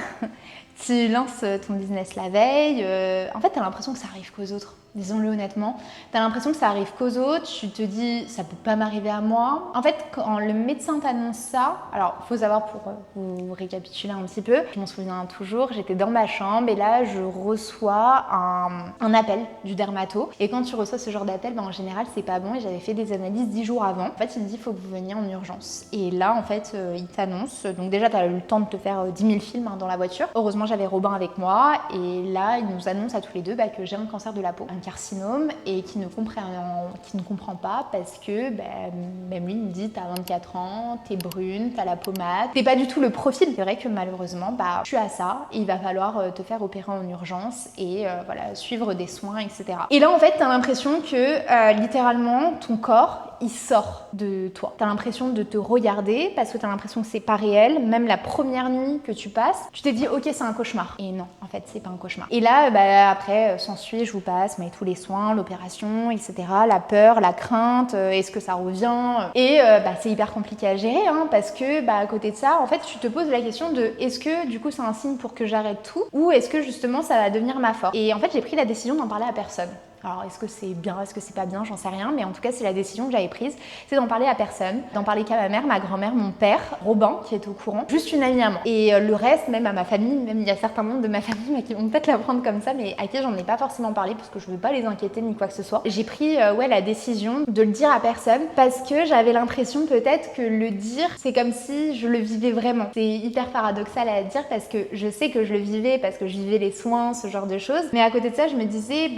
Tu lances ton business la veille, en fait t'as l'impression que ça arrive qu'aux autres, disons-le honnêtement. T'as l'impression que ça arrive qu'aux autres, tu te dis ça peut pas m'arriver à moi. En fait quand le médecin t'annonce ça, alors faut savoir pour vous récapituler un petit peu, je m'en souviens toujours, j'étais dans ma chambre et là je reçois un appel du dermato. Et quand tu reçois ce genre d'appel, en général c'est pas bon et j'avais fait des analyses 10 jours avant. En fait il me dit faut que vous veniez en urgence. Et là en fait il t'annonce, donc déjà t'as eu le temps de te faire 10 000 films dans la voiture. Heureusement j'avais Robin avec moi et là il nous annonce à tous les deux que j'ai un cancer de la peau, un carcinome et qui ne comprend pas parce que même lui il me dit t'as 24 ans, t'es brune, t'as la pommade, t'es pas du tout le profil. C'est vrai que malheureusement tu as ça et il va falloir te faire opérer en urgence et voilà, suivre des soins, etc. Et là en fait t'as l'impression que littéralement ton corps il sort de toi. T'as l'impression de te regarder parce que t'as l'impression que c'est pas réel. Même la première nuit que tu passes, tu t'es dit ok c'est un cauchemar. Et non, en fait c'est pas un cauchemar. Et là après s'ensuit, je vous passe mais tous les soins, l'opération, etc. La peur, la crainte, est-ce que ça revient? Et c'est hyper compliqué à gérer parce que à côté de ça, en fait tu te poses la question de est-ce que du coup c'est un signe pour que j'arrête tout ou est-ce que justement ça va devenir ma force? Et en fait j'ai pris la décision d'en parler à personne. Alors est-ce que c'est bien, est-ce que c'est pas bien, j'en sais rien, mais en tout cas c'est la décision que j'avais prise, c'est d'en parler à personne, d'en parler qu'à ma mère, ma grand-mère, mon père, Robin qui est au courant, juste une amie à moi. Et le reste, même à ma famille, même il y a certains membres de ma famille qui vont peut-être l'apprendre comme ça, mais à qui j'en ai pas forcément parlé parce que je veux pas les inquiéter ni quoi que ce soit. J'ai pris la décision de le dire à personne parce que j'avais l'impression peut-être que le dire, c'est comme si je le vivais vraiment. C'est hyper paradoxal à dire parce que je sais que je le vivais, parce que je vivais les soins, ce genre de choses, mais à côté de ça je me disais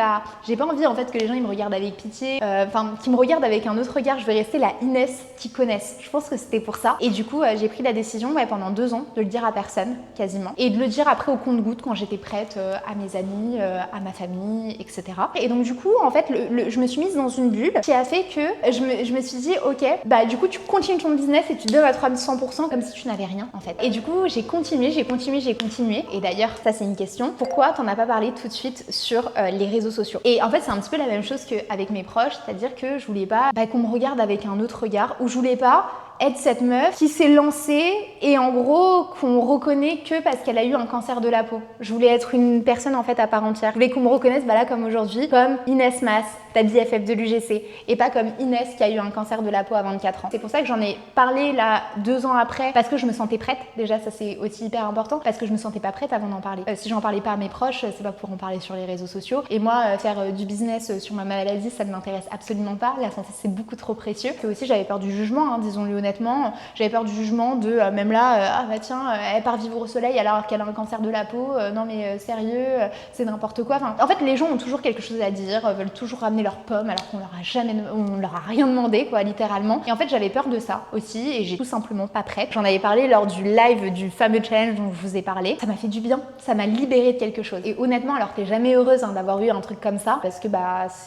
j'ai pas envie en fait que les gens ils me regardent avec pitié, qu'ils me regardent avec un autre regard. Je vais rester la Inès qu'ils connaissent. Je pense que c'était pour ça. Et du coup j'ai pris la décision pendant 2 ans de le dire à personne quasiment et de le dire après au compte-gouttes quand j'étais prête à mes amis, à ma famille, etc. Et donc du coup en fait je me suis mise dans une bulle qui a fait que je me suis dit ok du coup tu continues ton business et tu donnes à 300% comme si tu n'avais rien en fait. Et du coup j'ai continué. Et d'ailleurs ça c'est une question, pourquoi t'en as pas parlé tout de suite sur les réseaux sociaux? Et en fait c'est un petit peu la même chose qu'avec mes proches, c'est-à-dire que je voulais pas qu'on me regarde avec un autre regard, ou je voulais pas être cette meuf qui s'est lancée et en gros qu'on reconnaît que parce qu'elle a eu un cancer de la peau. Je voulais être une personne en fait à part entière. Je voulais qu'on me reconnaisse là comme aujourd'hui comme Inès Mas, ta BFF de l'UGC, et pas comme Inès qui a eu un cancer de la peau à 24 ans. C'est pour ça que j'en ai parlé là 2 ans après, parce que je me sentais prête. Déjà ça c'est aussi hyper important, parce que je me sentais pas prête avant d'en parler. Si j'en parlais pas à mes proches, c'est pas pour en parler sur les réseaux sociaux. Et moi faire du business sur ma maladie, ça ne m'intéresse absolument pas. La santé c'est beaucoup trop précieux. Et aussi j'avais peur du jugement, disons-le honnêtement. J'avais peur du jugement de même là elle part vivre au soleil alors qu'elle a un cancer de la peau, non mais sérieux, c'est n'importe quoi. En fait les gens ont toujours quelque chose à dire, veulent toujours ramener leurs pommes alors qu'on leur a rien demandé quoi, littéralement. Et en fait j'avais peur de ça aussi et j'ai tout simplement pas prête. J'en avais parlé lors du live du fameux challenge dont je vous ai parlé. Ça m'a fait du bien, ça m'a libérée de quelque chose. Et honnêtement alors t'es jamais heureuse d'avoir eu un truc comme ça parce que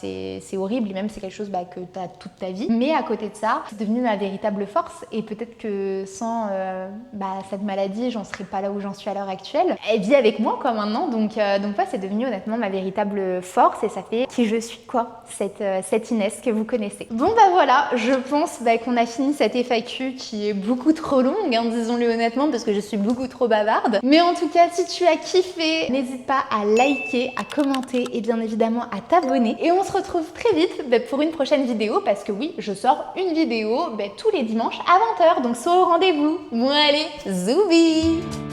c'est horrible et même c'est quelque chose que t'as toute ta vie. Mais à côté de ça c'est devenu ma véritable force. Et peut-être que sans cette maladie, j'en serais pas là où j'en suis à l'heure actuelle. Elle vit avec moi quoi maintenant, donc c'est devenu honnêtement ma véritable force et ça fait qui je suis quoi, cette Inès que vous connaissez. Bon voilà, je pense qu'on a fini cette FAQ qui est beaucoup trop longue, disons-le honnêtement, parce que je suis beaucoup trop bavarde. Mais en tout cas, si tu as kiffé, n'hésite pas à liker, à commenter et bien évidemment à t'abonner. Et on se retrouve très vite pour une prochaine vidéo, parce que oui, je sors une vidéo tous les dimanches à 20h, donc sois au rendez-vous. Bon allez, zoubi!